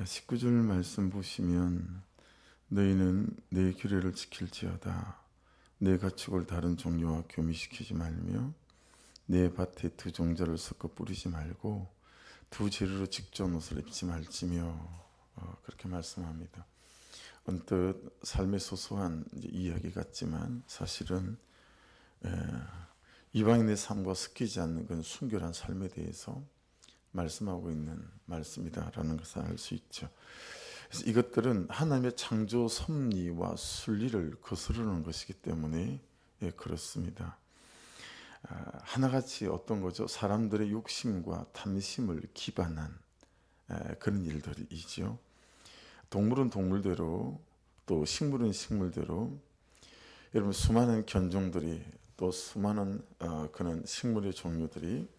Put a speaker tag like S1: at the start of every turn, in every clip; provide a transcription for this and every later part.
S1: 19절 말씀 보시면 너희는 내 규례를 지킬지어다. 내 가축을 다른 종류와 교미시키지 말며 내 밭에 두 종자를 섞어 뿌리지 말고 두 재료로 직접 옷을 입지 말지며 그렇게 말씀합니다. 언뜻 삶의 소소한 이야기 같지만 사실은 이방인의 삶과 섞이지 않는 그런 순결한 삶에 대해서 말씀하고 있는 말씀이다라는 것을 알 수 있죠. 그래서 이것들은 하나님의 창조 섭리와 순리를 거스르는 것이기 때문에 그렇습니다. 하나같이 어떤 거죠? 사람들의 욕심과 탐심을 기반한 그런 일들이죠. 동물은 동물대로 또 식물은 식물대로 여러분 수많은 견종들이 또 수많은 그런 식물의 종류들이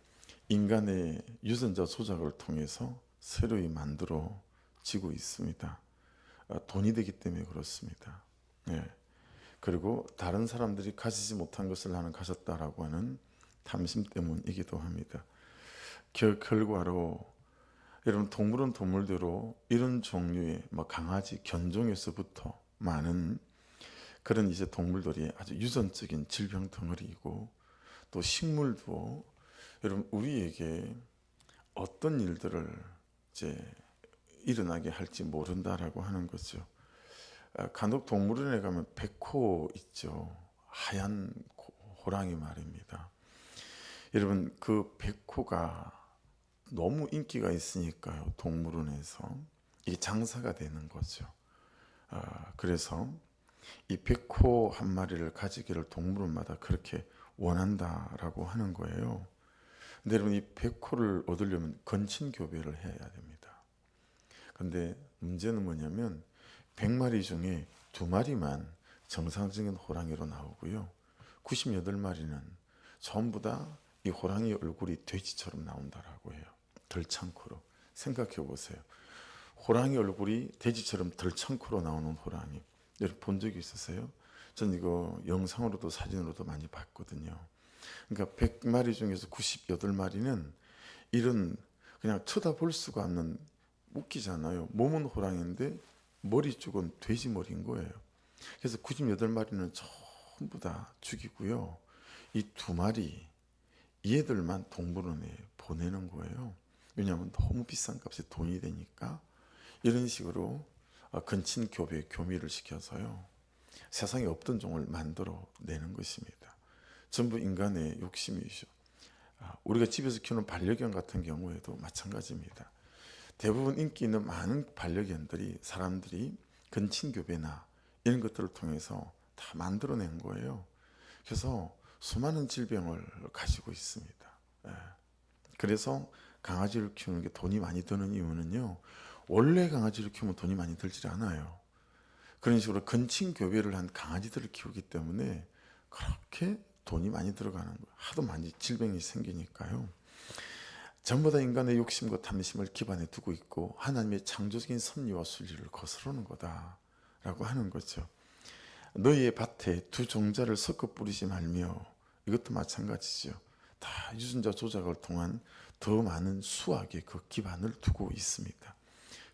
S1: 인간의 유전자 조작을 통해서 새로이 만들어지고 있습니다. 돈이 되기 때문에 그렇습니다. 그리고 다른 사람들이 가지지 못한 것을 나는 가졌다라고 하는 탐심 때문이기도 합니다. 결과로 여러분 동물은 동물대로 이런 종류의 강아지 견종에서부터 많은 그런 이제 동물들이 아주 유전적인 질병 덩어리이고 또 식물도 여러분 우리에게 어떤 일들을 이제 일어나게 할지 모른다라고 하는 거죠. 간혹 동물원에 가면 백호 있죠. 하얀 호랑이 말입니다. 여러분 그 백호가 너무 인기가 있으니까요. 동물원에서 이게 장사가 되는 거죠. 그래서 이 백호 한 마리를 가지기를 동물원마다 그렇게 원한다라고 하는 거예요. 근데 여러분 이 백호를 얻으려면 건친교배를 해야 됩니다. 근데 문제는 뭐냐면 100마리 중에 2마리만 정상적인 호랑이로 나오고요. 98마리는 전부 다 이 호랑이 얼굴이 돼지처럼 나온다라고 해요. 덜창코로. 생각해 보세요. 호랑이 얼굴이 돼지처럼 덜창코로 나오는 호랑이. 여러분 본 적이 있으세요? 전 이거 영상으로도 사진으로도 많이 봤거든요. 그러니까 100마리 중에서 98마리는 이런 그냥 쳐다볼 수가 없는 웃기잖아요. 몸은 호랑이인데 머리 쪽은 돼지 머리인 거예요. 그래서 98마리는 전부 다 죽이고요. 이 2마리 얘들만 동물원에 보내는 거예요. 왜냐하면 너무 비싼 값에 돈이 되니까 이런 식으로 근친교배 교미를 시켜서요. 세상에 없던 종을 만들어 내는 것입니다. 전부 인간의 욕심이죠. 우리가 집에서 키우는 반려견 같은 경우에도 마찬가지입니다. 대부분 인기 있는 많은 반려견들이 사람들이 근친교배나 이런 것들을 통해서 다 만들어낸 거예요. 그래서 수많은 질병을 가지고 있습니다. 그래서 강아지를 키우는 게 돈이 많이 드는 이유는요. 원래 강아지를 키우면 돈이 많이 들지 않아요. 그런 식으로 근친교배를 한 강아지들을 키우기 때문에 그렇게 돈이 많이 들어가는 거예요. 하도 많이 질병이 생기니까요. 전부 다 인간의 욕심과 탐심을 기반에 두고 있고 하나님의 창조적인 섭리와 순리를 거스르는 거다라고 하는 거죠. 너희의 밭에 두 종자를 섞어 뿌리지 말며 이것도 마찬가지죠. 다 유전자 조작을 통한 더 많은 수학의 그 기반을 두고 있습니다.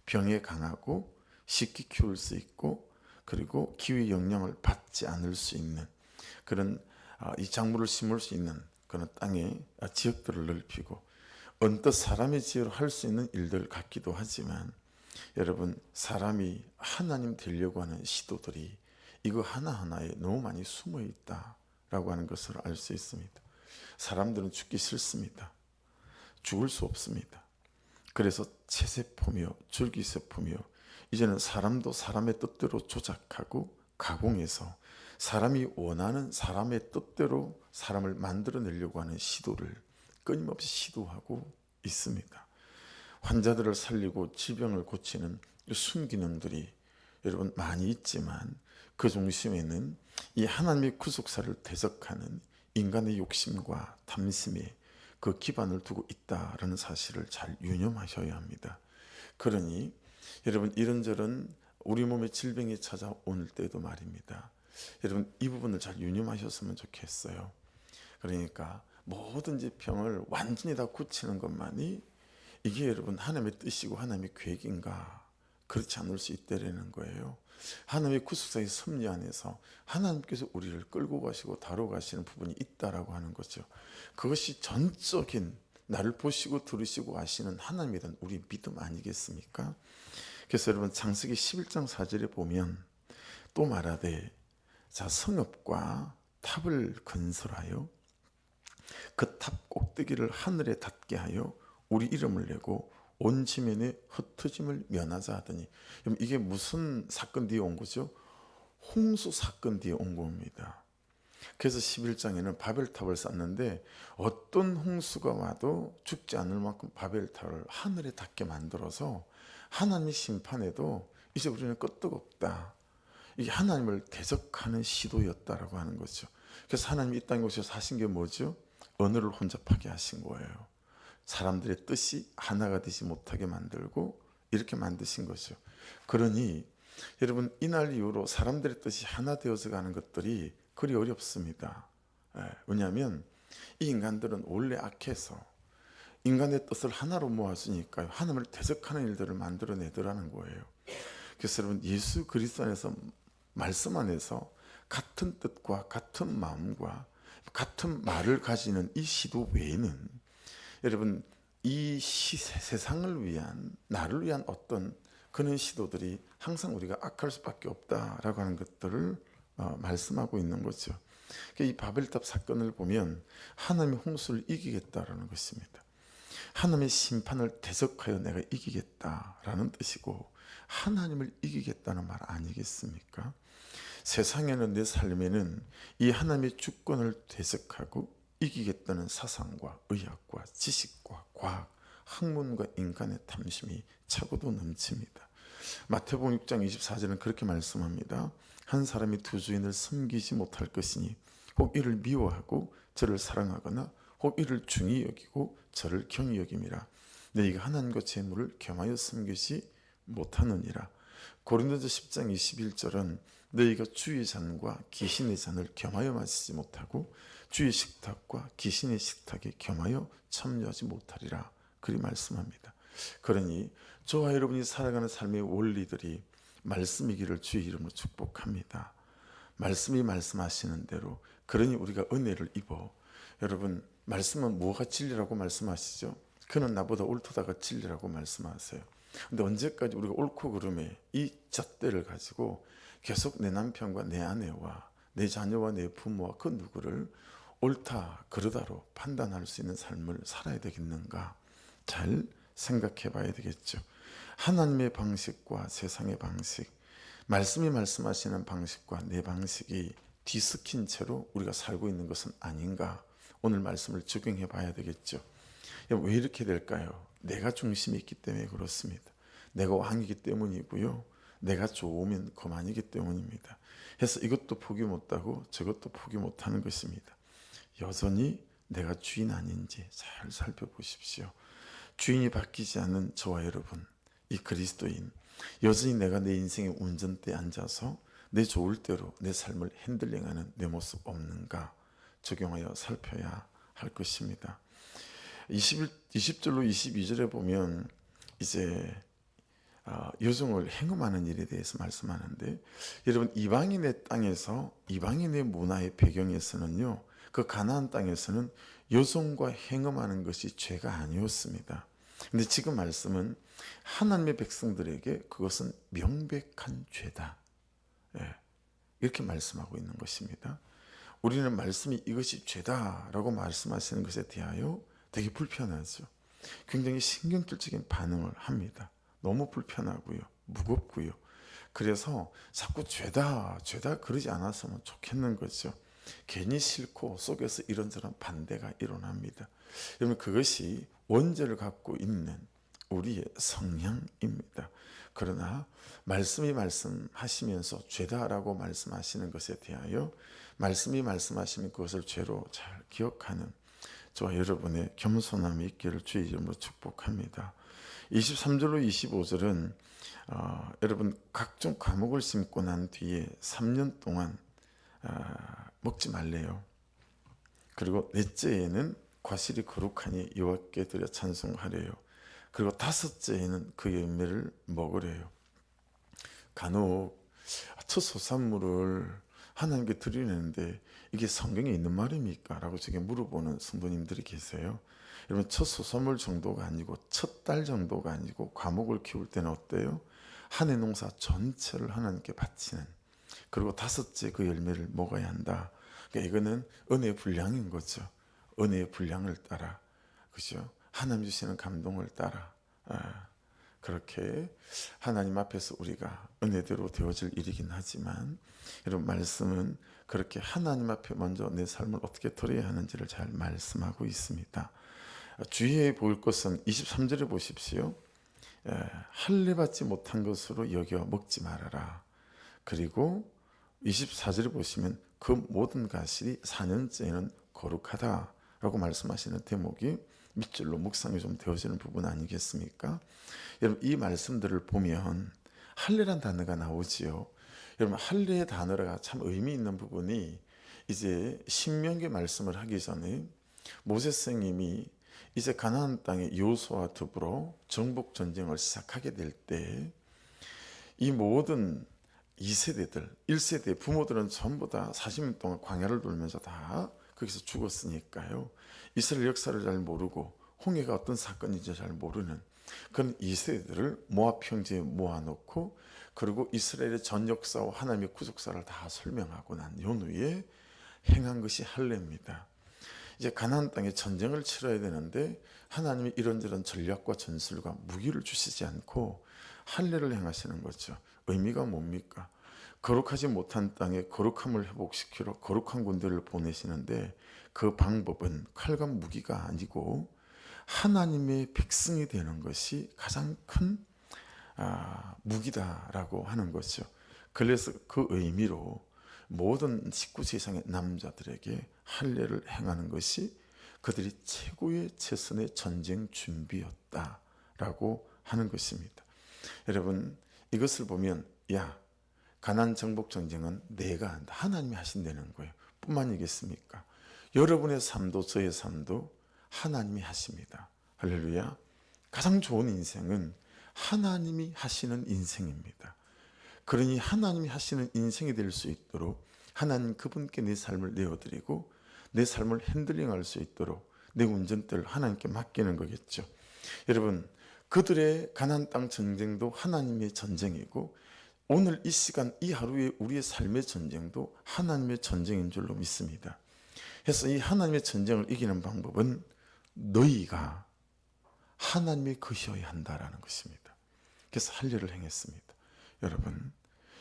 S1: 병에 강하고 쉽게 키울 수 있고 그리고 기후 영향을 받지 않을 수 있는 그런 이 작물을 심을 수 있는 그런 땅의 지역들을 넓히고 언뜻 사람의 지혜로 할 수 있는 일들 같기도 하지만 여러분 사람이 하나님 되려고 하는 시도들이 이거 하나하나에 너무 많이 숨어 있다라고 하는 것을 알 수 있습니다. 사람들은 죽기 싫습니다. 죽을 수 없습니다. 그래서 체세포며 줄기세포며 이제는 사람도 사람의 뜻대로 조작하고 가공해서 사람이 원하는 사람의 뜻대로 사람을 만들어내려고 하는 시도를 끊임없이 시도하고 있습니다. 환자들을 살리고 질병을 고치는 순기능들이 여러분 많이 있지만 그 중심에는 이 하나님의 구속사를 대적하는 인간의 욕심과 탐심에 그 기반을 두고 있다라는 사실을 잘 유념하셔야 합니다. 그러니 여러분 이런저런 우리 몸에 질병이 찾아올 때도 말입니다. 여러분 이 부분을 잘 유념하셨으면 좋겠어요. 그러니까 뭐든지 병을 완전히 다 고치는 것만이 이게 여러분 하나님의 뜻이고 하나님의 계획인가 그렇지 않을 수 있다라는 거예요. 하나님의 구속사의 섭리 안에서 하나님께서 우리를 끌고 가시고 다뤄가시는 부분이 있다라고 하는 거죠. 그것이 전적인 나를 보시고 들으시고 아시는 하나님에 대한 우리 믿음 아니겠습니까? 그래서 여러분 창세기 11장 4절에 보면 또 말하되 자 성읍과 탑을 건설하여 그 탑 꼭대기를 하늘에 닿게 하여 우리 이름을 내고 온 지면에 흩어짐을 면하자 하더니, 그럼 이게 무슨 사건 뒤에 온 거죠? 홍수 사건 뒤에 온 겁니다. 그래서 11장에는 바벨탑을 쌓는데 어떤 홍수가 와도 죽지 않을 만큼 바벨탑을 하늘에 닿게 만들어서 하나님의 심판에도 이제 우리는 끄떡없다. 이게 하나님을 대적하는 시도였다라고 하는 거죠. 그래서 하나님이 이 땅에 오셔서 하신 게 뭐죠? 언어를 혼잡하게 하신 거예요. 사람들의 뜻이 하나가 되지 못하게 만들고 이렇게 만드신 거죠. 그러니 여러분 이날 이후로 사람들의 뜻이 하나 되어서 가는 것들이 그리 어렵습니다. 왜냐하면 이 인간들은 원래 악해서 인간의 뜻을 하나로 모았으니까요. 하나님을 대적하는 일들을 만들어내더라는 거예요. 그래서 여러분 예수 그리스도 안에서 말씀 안에서 같은 뜻과 같은 마음과 같은 말을 가지는 이 시도 외에는 여러분 이 세상을 위한 나를 위한 어떤 그런 시도들이 항상 우리가 악할 수밖에 없다라고 하는 것들을 말씀하고 있는 거죠. 이 바벨탑 사건을 보면 하나님의 홍수를 이기겠다라는 것입니다. 하나님의 심판을 대적하여 내가 이기겠다라는 뜻이고 하나님을 이기겠다는 말 아니겠습니까? 세상에는 내 삶에는 이 하나님의 주권을 대적하고 이기겠다는 사상과 의학과 지식과 과학, 학문과 인간의 탐심이 차고도 넘칩니다. 마태복음 6장 24절은 그렇게 말씀합니다. 한 사람이 두 주인을 섬기지 못할 것이니 혹 이를 미워하고 저를 사랑하거나 혹 이를 중히 여기고 저를 경히 여김이라. 너희가 하나님과 재물을 겸하여 섬기지 못하느니라. 고린도서 10장 21절은 너희가 주의 잔과 귀신의 잔을 겸하여 마시지 못하고 주의 식탁과 귀신의 식탁에 겸하여 참여하지 못하리라. 그리 말씀합니다. 그러니 저와 여러분이 살아가는 삶의 원리들이 말씀이기를 주의 이름으로 축복합니다. 말씀이 말씀하시는 대로 그러니 우리가 은혜를 입어. 여러분 말씀은 뭐가 진리라고 말씀하시죠? 그는 나보다 옳도다가 진리라고 말씀하세요. 근데 언제까지 우리가 옳고 그름에 이 잣대를 가지고 계속 내 남편과 내 아내와 내 자녀와 내 부모와 그 누구를 옳다 그르다로 판단할 수 있는 삶을 살아야 되겠는가? 잘 생각해 봐야 되겠죠. 하나님의 방식과 세상의 방식, 말씀이 말씀하시는 방식과 내 방식이 뒤섞인 채로 우리가 살고 있는 것은 아닌가? 오늘 말씀을 적용해 봐야 되겠죠. 왜 이렇게 될까요? 내가 중심이 있기 때문에 그렇습니다. 내가 왕이기 때문이고요. 내가 좋으면 그만이기 때문입니다. 그래서 이것도 포기 못하고 저것도 포기 못하는 것입니다. 여전히 내가 주인 아닌지 잘 살펴보십시오. 주인이 바뀌지 않는 저와 여러분, 이 그리스도인, 여전히 내가 내 인생의 운전대에 앉아서 내 좋을 대로 내 삶을 핸들링하는 내 모습 없는가 적용하여 살펴야 할 것입니다. 20절로 22절에 보면 이제 여종을 행음하는 일에 대해서 말씀하는데, 여러분 이방인의 땅에서 이방인의 문화의 배경에서는요, 그 가나안 땅에서는 여종과 행음하는 것이 죄가 아니었습니다. 근데 지금 말씀은 하나님의 백성들에게 그것은 명백한 죄다, 이렇게 말씀하고 있는 것입니다. 우리는 말씀이 이것이 죄다라고 말씀하시는 것에 대하여 되게 불편하죠. 굉장히 신경질적인 반응을 합니다. 너무 불편하고요, 무겁고요. 그래서 자꾸 죄다 그러지 않았으면 좋겠는 거죠. 괜히 싫고 속에서 이런저런 반대가 일어납니다. 여러분 그것이 원죄를 갖고 있는 우리의 성향입니다. 그러나 말씀이 말씀하시면서 죄다라고 말씀하시는 것에 대하여 말씀이 말씀하시는 그것을 죄로 잘 기억하는 저와 여러분의 겸손함이 있기를 주의 이름으로 축복합니다. 23절로 25절은 여러분 각종 과목을 심고 난 뒤에 3년 동안 먹지 말래요. 그리고 넷째에는 과실이 거룩하니 여호와께 드려 찬송하래요. 그리고 다섯째에는 그 열매를 먹으래요. 간혹 첫 소산물을 하나님께 드리는데 이게 성경에 있는 말입니까? 라고 제게 물어보는 성도님들이 계세요. 여러분, 첫 소산물 정도가 아니고 첫 달 정도가 아니고 과목을 키울 때는 어때요? 한 해 농사 전체를 하나님께 바치는, 그리고 다섯째 그 열매를 먹어야 한다. 그러니까 이거는 은혜의 분량인 거죠. 은혜의 분량을 따라, 그죠? 하나님 주시는 감동을 따라, 그렇게 하나님 앞에서 우리가 은혜대로 되어질 일이긴 하지만, 여러분, 말씀은 그렇게 하나님 앞에 먼저 내 삶을 어떻게 드려야 하는지를 잘 말씀하고 있습니다. 주의해 볼 것은 23절에 보십시오. 할례 받지 못한 것으로 여겨 먹지 말아라. 그리고 24절에 보시면 그 모든 가실이 4년째에는 거룩하다라고 말씀하시는 대목이 밑줄로 묵상이 좀 되어지는 부분 아니겠습니까? 여러분, 이 말씀들을 보면 할례란 단어가 나오지요. 여러분, 할례의 단어가 참 의미 있는 부분이, 이제 신명기 말씀을 하기 전에 모세스 선생님이 이제 가나안 땅의 여호수아와 더불어 정복 전쟁을 시작하게 될 때 이 모든 2세대들, 1세대 부모들은 전부 다 40년 동안 광야를 돌면서 다 거기서 죽었으니까요. 이스라엘 역사를 잘 모르고 홍해가 어떤 사건인지 잘 모르는 그런 2세대들을 모압 평지에 모아놓고, 그리고 이스라엘의 전 역사와 하나님의 구속사를 다 설명하고 난 연후에 행한 것이 할례입니다. 이제 가나안 땅에 전쟁을 치러야 되는데 하나님이 이런저런 전략과 전술과 무기를 주시지 않고 할례를 행하시는 거죠. 의미가 뭡니까? 거룩하지 못한 땅에 거룩함을 회복시키러 거룩한 군대를 보내시는데, 그 방법은 칼과 무기가 아니고 하나님의 백성이 되는 것이 가장 큰 무기다라고 하는 거죠. 그래서 그 의미로 모든 19세 이상의 남자들에게 할례를 행하는 것이 그들이 최고의 최선의 전쟁 준비였다라고 하는 것입니다. 여러분, 이것을 보면 가나안 정복 전쟁은 내가 한다, 하나님이 하신다는 거예요. 뿐만이겠습니까? 여러분의 삶도 저의 삶도 하나님이 하십니다. 할렐루야. 가장 좋은 인생은 하나님이 하시는 인생입니다. 그러니 하나님이 하시는 인생이 될 수 있도록 하나님 그분께 내 삶을 내어드리고 내 삶을 핸들링할 수 있도록 내 운전대를 하나님께 맡기는 거겠죠. 여러분, 그들의 가나안 땅 전쟁도 하나님의 전쟁이고 오늘 이 시간 이 하루의 우리의 삶의 전쟁도 하나님의 전쟁인 줄로 믿습니다. 그래서 이 하나님의 전쟁을 이기는 방법은 너희가 하나님의 것이어야 한다라는 것입니다. 그래서 할례를 행했습니다. 여러분,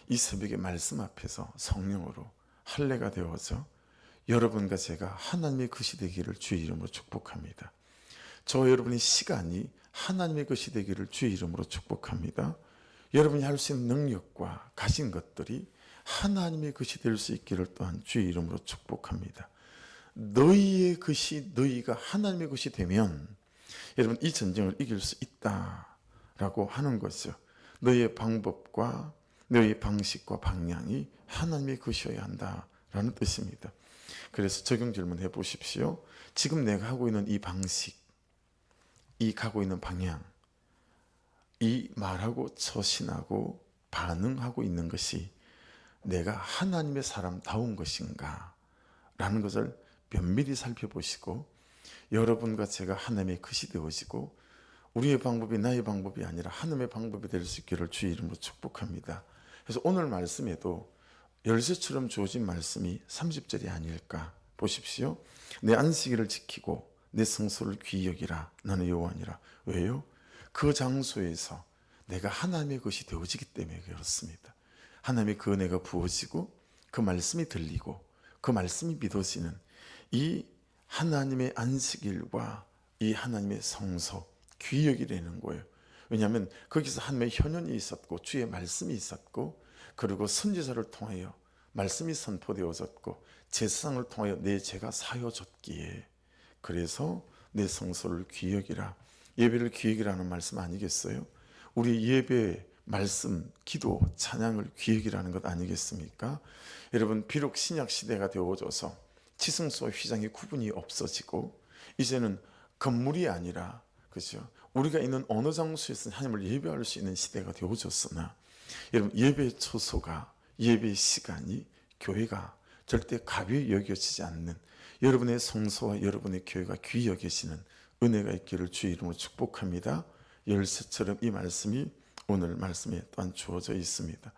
S1: 이 새벽에 말씀 앞에서 성령으로 할례가 되어서 여러분과 제가 하나님의 것이 되기를 주의 이름으로 축복합니다. 저와 여러분의 시간이 하나님의 것이 되기를 주의 이름으로 축복합니다. 여러분이 할 수 있는 능력과 가진 것들이 하나님의 것이 될 수 있기를 또한 주의 이름으로 축복합니다. 너희의 것이 너희가 하나님의 것이 되면 여러분 이 전쟁을 이길 수 있다라고 하는 거죠. 너희의 방법과 너희의 방식과 방향이 하나님의 것이어야 한다라는 뜻입니다. 그래서 적용 질문해 보십시오. 지금 내가 하고 있는 이 방식, 이 가고 있는 방향, 이 말하고 처신하고 반응하고 있는 것이 내가 하나님의 사람다운 것인가? 라는 것을 면밀히 살펴보시고 여러분과 제가 하나님의 것이 되어지고 우리의 방법이 나의 방법이 아니라 하나님의 방법이 될 수 있기를 주의 이름으로 축복합니다. 그래서 오늘 말씀에도 열쇠처럼 주어진 말씀이 30절이 아닐까 보십시오. 내 안식일을 지키고 내 성소를 귀히 여기라. 나는 여호와니라. 왜요? 그 장소에서 내가 하나님의 것이 되어지기 때문에 그렇습니다. 하나님의 그 은혜가 부어지고 그 말씀이 들리고 그 말씀이 믿어지는 이 하나님의 안식일과 이 하나님의 성소 귀히 여기라는 거예요. 왜냐하면 거기서 하나님의 현현이 있었고 주의 말씀이 있었고 그리고 선지자를 통하여 말씀이 선포되어졌고 제사장을 통하여 내 죄가 사여졌기에 그래서 내 성소를 귀히 여기라. 예배를 귀히 여기라는 말씀 아니겠어요? 우리 예배, 말씀, 기도, 찬양을 귀히 여기라는 것 아니겠습니까? 여러분, 비록 신약 시대가 되어져서 지성소와 휘장의 구분이 없어지고 이제는 건물이 아니라 그렇죠? 우리가 있는 어느 장소에서 하나님을 예배할 수 있는 시대가 되어졌으나 여러분, 예배 초소가, 예배 시간이 교회가 절대 가벼이 여겨지지 않는, 여러분의 성소와 여러분의 교회가 귀히 여겨지는 은혜가 있기를 주의 이름으로 축복합니다. 열쇠처럼 이 말씀이 오늘 말씀에 또한 주어져 있습니다.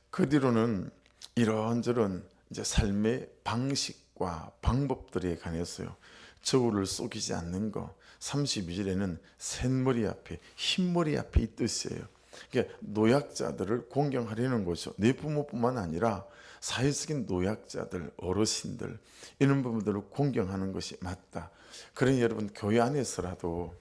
S1: 그 뒤로는 이런저런 이제 삶의 방식과 방법들에 관해서요, 저울을 속이지 않는 거, 32절에는 샛머리 앞에 흰머리 앞에 이 뜻이에요. 그러니까 노약자들을 공경하려는 거죠. 내 부모뿐만 아니라 사회적인 노약자들, 어르신들, 이런 부분들을 공경하는 것이 맞다. 그러니 여러분, 교회 안에서라도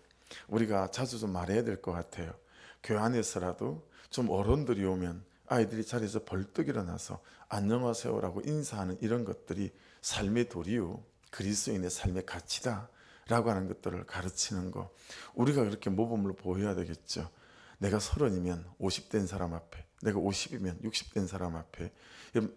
S1: 우리가 자주 좀 말해야 될 것 같아요. 교회 안에서라도 좀 어른들이 오면 아이들이 자리에서 벌떡 일어나서 안녕하세요라고 인사하는 이런 것들이 삶의 도리요, 그리스도인의 삶의 가치다 라고 하는 것들을 가르치는 거, 우리가 그렇게 모범을 보여야 되겠죠. 내가 30이면 50된 사람 앞에, 내가 50이면 60된 사람 앞에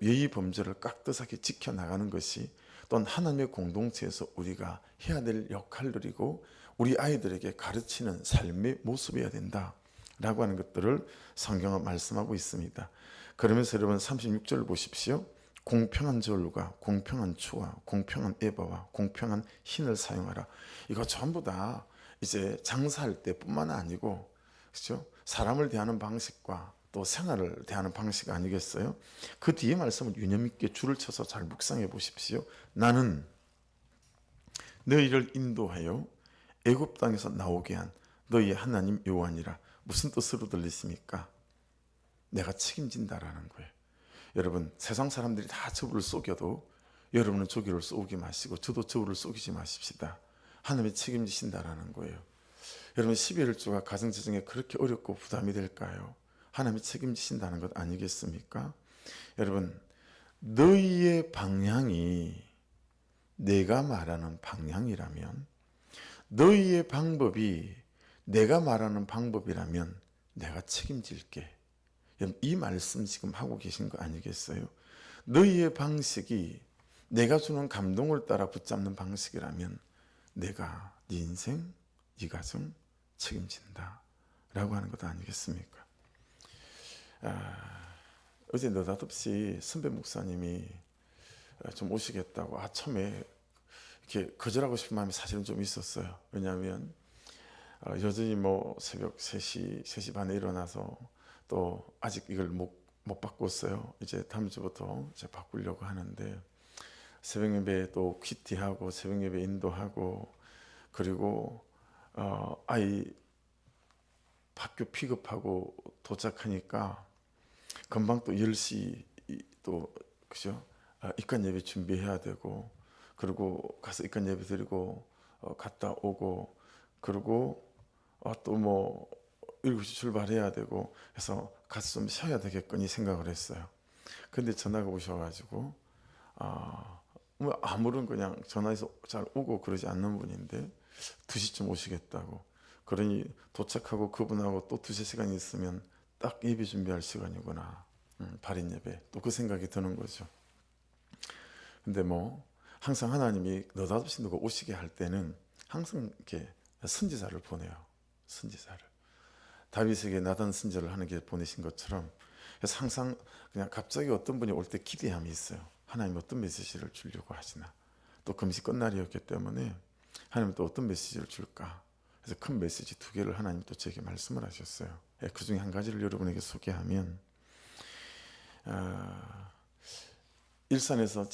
S1: 예의 범죄를 깍듯하게 지켜나가는 것이 또한 하나님의 공동체에서 우리가 해야 될 역할들이고 우리 아이들에게 가르치는 삶의 모습이어야 된다 라고 하는 것들을 성경은 말씀하고 있습니다. 그러면서 여러분 36절 보십시오. 공평한 저울과 공평한 추와 공평한 에바와 공평한 흰을 사용하라. 이거 전부 다 이제 장사할 때뿐만 아니고, 그렇죠? 사람을 대하는 방식과 또 생활을 대하는 방식 아니겠어요? 그 뒤에 말씀을 유념 있게 줄을 쳐서 잘 묵상해 보십시오. 나는 너희를 인도하여 애굽 땅에서 나오게 한 너희의 하나님 여호와니라. 무슨 뜻으로 들리십니까? 내가 책임진다라는 거예요. 여러분, 세상 사람들이 다 저울을 속여도 여러분은 저울을 쏘기 마시고 저도 저울을 속이지 마십시다. 하나님이 책임지신다라는 거예요. 여러분, 12월주가 가정재정에 그렇게 어렵고 부담이 될까요? 하나님이 책임지신다는 것 아니겠습니까? 여러분, 너희의 방향이 내가 말하는 방향이라면, 너희의 방법이 내가 말하는 방법이라면 내가 책임질게. 여러분, 이 말씀 지금 하고 계신 거 아니겠어요? 너희의 방식이 내가 주는 감동을 따라 붙잡는 방식이라면 내가 네 인생, 네 가정 책임진다 라고 하는 것 아니겠습니까? 어제 느닷없이 선배 목사님이 좀 오시겠다고, 처음에 이렇게 거절하고 싶은 마음이 사실은 좀 있었어요. 왜냐하면 여전히 뭐 새벽 3시 반에 일어나서 또 아직 이걸 못 바꿨어요. 이제 다음 주부터 이제 바꾸려고 하는데, 새벽 예배 또 퀴티하고 새벽 예배 인도하고, 그리고 아이 학교 픽업하고 도착하니까 금방 또 10시 또, 그죠? 입관 예배 준비해야 되고, 그리고 가서 입관 예배 드리고 갔다 오고, 그리고 또 뭐 7시 출발해야 되고 해서 가서 좀 쉬어야 되겠거니 생각을 했어요. 근데 전화가 오셔가지고 뭐 아무런 그냥 전화해서 잘 오고 그러지 않는 분인데 2시쯤 오시겠다고. 그러니 도착하고 그분하고 또 2-3시간 있으면 딱 예배 준비할 시간이구나. 발인 예배. 또 그 생각이 드는 거죠. 근데 뭐 항상 하나님이 느닷없이 누가 오시게 할 때는 항상 이렇게 선지자를 보내요. 선지자를. 다윗에게 나단 선지자를 하나님께 보내신 것처럼. 그래서 항상 그냥 갑자기 어떤 분이 올 때 기대함이 있어요. 하나님 어떤 메시지를 주려고 하시나. 또 금식 끝날이었기 때문에 하나님 또 어떤 메시지를 줄까. 그래서 큰 메시지 2개를 하나님 또 제게 말씀을 하셨어요. 그 중에 한 가지를 여러분에게 소개하면, 일산에서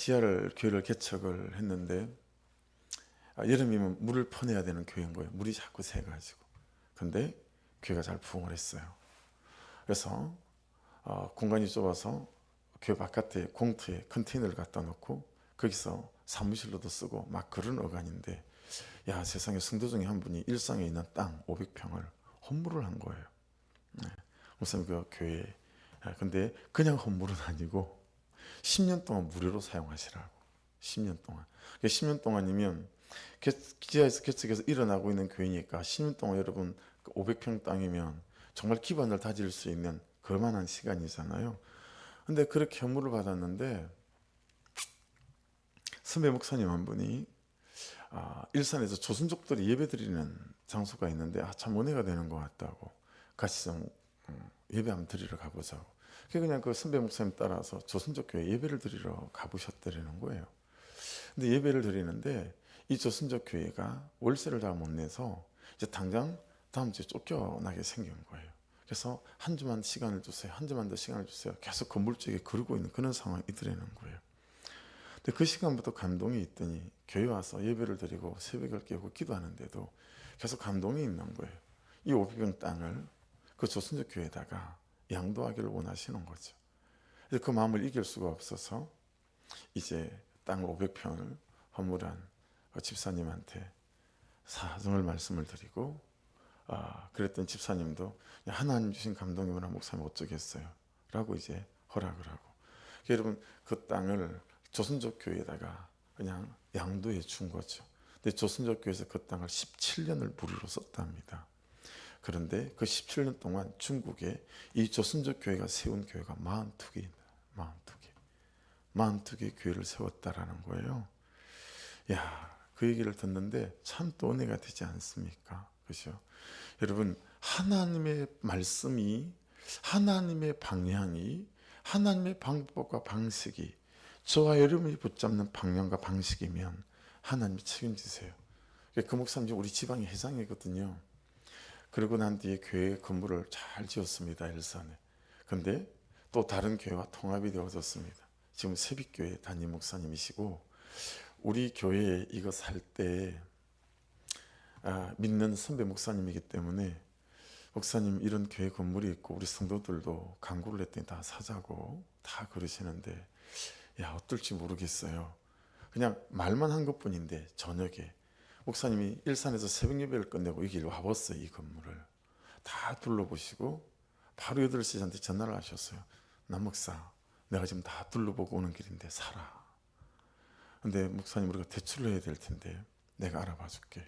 S1: 교회를 개척을 했는데, 여름이면 물을 퍼내야 되는 교회인 거예요. 물이 자꾸 새가지고. 근데 교회가 잘 부흥을 했어요. 그래서 공간이 좁아서 교회 바깥에 공터에 컨테이너를 갖다 놓고 거기서 사무실로도 쓰고 막 그런 어간인데, 야, 세상에 성도 중에 한 분이 일산에 있는 땅 500평을 헌물을 한 거예요. 목사님, 그 교회, 근데 그냥 헌물은 아니고 10년 동안 무료로 사용하시라고. 10년 동안. 10년 동안이면 기아에서 개척해서 일어나고 있는 교회니까 10년 동안 여러분 500평 땅이면 정말 기반을 다질 수 있는 그만한 시간이잖아요. 근데 그렇게 현물을 받았는데, 선배 목사님 한 분이 일산에서 조선족들이 예배드리는 장소가 있는데 참 은혜가 되는 것 같다고, 같이 좀 예배 한번 드리러 가보자고. 그냥 그 선배 목사님 따라서 조선족 교회 예배를 드리러 가보셨다는 거예요. 근데 예배를 드리는데 이 조선족 교회가 월세를 다 못 내서 이제 당장 다음 주에 쫓겨나게 생긴 거예요. 그래서 한 주만 시간을 주세요. 한 주만 더 시간을 주세요. 계속 건물 쪽에 그러고 있는 그런 상황이더라는 거예요. 근데 그 시간부터 감동이 있더니 교회 와서 예배를 드리고 새벽을 깨고 기도하는데도 계속 감동이 있는 거예요. 이 500평 땅을 그 조선족 교회에다가 양도하기를 원하시는 거죠. 그래서 그 마음을 이길 수가 없어서 이제 땅 500평을 허물한 그 집사님한테 사정을 말씀을 드리고 그랬던 집사님도 하나님 주신 감동이구나 목사님 어쩌겠어요 라고 이제 허락을 하고 여러분 그 땅을 조선족 교회에다가 그냥 양도해 준 거죠. 근데 조선족 교회에서 그 땅을 17년을 무료로 썼답니다. 그런데 그 17년 동안 중국에 이 조선족 교회가 세운 교회가 42개입니다. 42개 교회를 세웠다라는 거예요. 야, 그 얘기를 듣는데 참 또 은혜가 되지 않습니까? 그죠? 여러분, 하나님의 말씀이, 하나님의 방향이, 하나님의 방법과 방식이 저와 여러분이 붙잡는 방향과 방식이면 하나님이 책임지세요. 그 목사님 우리 지방의 회장이거든요. 그러고 난 뒤에 교회 건물을 잘 지었습니다. 일산에. 근데 또 다른 교회와 통합이 되어졌습니다. 지금 세빛교회 담임 목사님이시고 우리 교회에 이거 살 때 믿는 선배 목사님이기 때문에 목사님 이런 교회 건물이 있고 우리 성도들도 강구를 했더니 다 사자고 다 그러시는데 야 어떨지 모르겠어요. 그냥 말만 한 것뿐인데 저녁에 목사님이 일산에서 새벽 예배를 끝내고 여기 와봤어요. 이 건물을 다 둘러보시고 바로 8시 저한테 전화를 하셨어요. 남 목사 내가 지금 다 둘러보고 오는 길인데 사라. 근데 목사님 우리가 대출을 해야 될 텐데 내가 알아봐 줄게.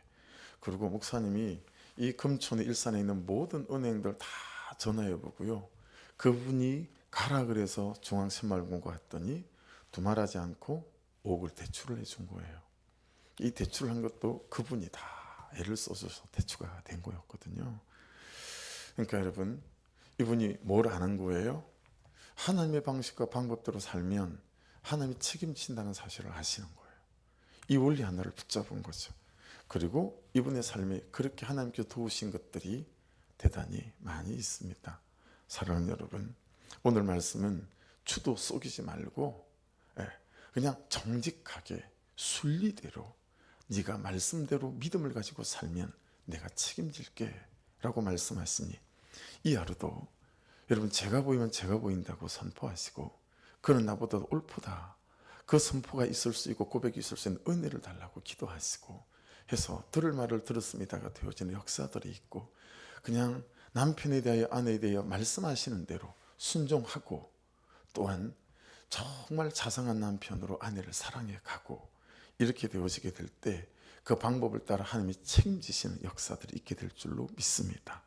S1: 그리고 목사님이 이 금촌에 일산에 있는 모든 은행들 다 전화해 보고요. 그분이 가라 그래서 중앙새마을금고 갔더니 두말하지 않고 5억을 대출을 해준 거예요. 이 대출을 한 것도 그분이 다 애를 써줘서 대출가 된 거였거든요. 그러니까 여러분 이분이 뭘 아는 거예요? 하나님의 방식과 방법대로 살면 하나님이 책임진다는 사실을 아시는 거예요. 이 원리 하나를 붙잡은 거죠. 그리고 이분의 삶에 그렇게 하나님께서 도우신 것들이 대단히 많이 있습니다. 사랑하는 여러분, 오늘 말씀은 추도 쏘기지 말고 그냥 정직하게 순리대로 네가 말씀대로 믿음을 가지고 살면 내가 책임질게 라고 말씀하시니 이 하루도 여러분 제가 보이면 제가 보인다고 선포하시고 그는 나보다 옳보다 그 선포가 있을 수 있고 고백이 있을 수 있는 은혜를 달라고 기도하시고 해서 들을 말을 들었습니다가 되어지는 역사들이 있고 그냥 남편에 대하여 아내에 대하여 말씀하시는 대로 순종하고 또한 정말 자상한 남편으로 아내를 사랑해 가고 이렇게 되어지게 될 때 그 방법을 따라 하나님이 책임지시는 역사들이 있게 될 줄로 믿습니다.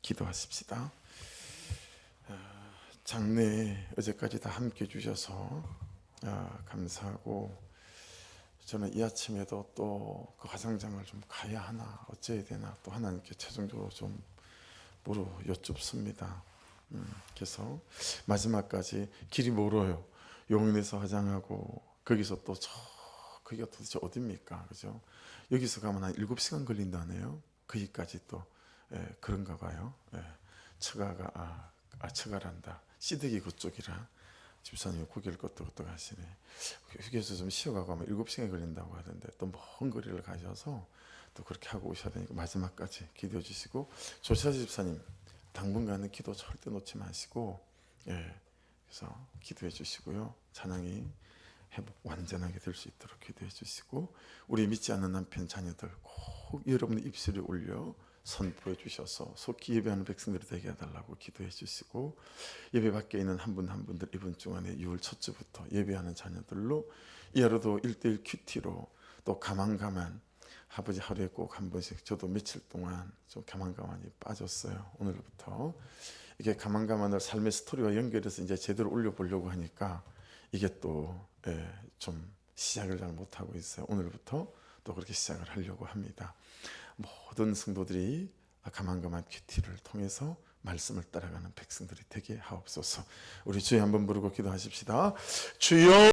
S1: 기도하십시다. 장례에 어제까지 다 함께 해주셔서 감사하고 저는 이 아침에도 또 그 화상장을 좀 가야 하나 어째야 되나 또 하나님께 최종적으로 좀 여쭙습니다. 그래서 마지막까지 길이 멀어요. 용인에서 화장하고 거기서 또 거기가 도대체 어딥니까? 그죠? 여기서 가면 한 7시간 걸린다네요. 거기까지 또 그런가 봐요. 처가란다. 시댁이 그쪽이라 집사님이 거기를 끄떡끄떡 하시네. 휴게소 좀 쉬어가고 하면 7시간이 걸린다고 하던데 또 먼 거리를 가셔서 또 그렇게 하고 오셔야 되니까 마지막까지 기도해 주시고 조시아 집사님 당분간은 기도 절대 놓지 마시고 그래서 기도해 주시고요. 찬양이 회복 완전하게 될 수 있도록 기도해 주시고 우리 믿지 않는 남편 자녀들 꼭 여러분의 입술에 올려 선포해 주셔서 속히 예배하는 백성들이 되게 해달라고 기도해 주시고 예배 밖에 있는 한 분 한 분들 이번 주간에 6월 첫 주부터 예배하는 자녀들로 이 하루도 1:1 큐티로 또 가만가만 아버지 하루에 꼭 한 번씩 저도 며칠 동안 좀 가만가만히 빠졌어요. 오늘부터 이게 가만가만을 삶의 스토리와 연결해서 이제 제대로 올려보려고 하니까 이게 또 좀 시작을 잘 못하고 있어요. 오늘부터 또 그렇게 시작을 하려고 합니다. 모든 성도들이 가만가만 큐티를 통해서 말씀을 따라가는 백성들이 되게 하옵소서. 우리 주여 한번 부르고 기도하십시다. 주여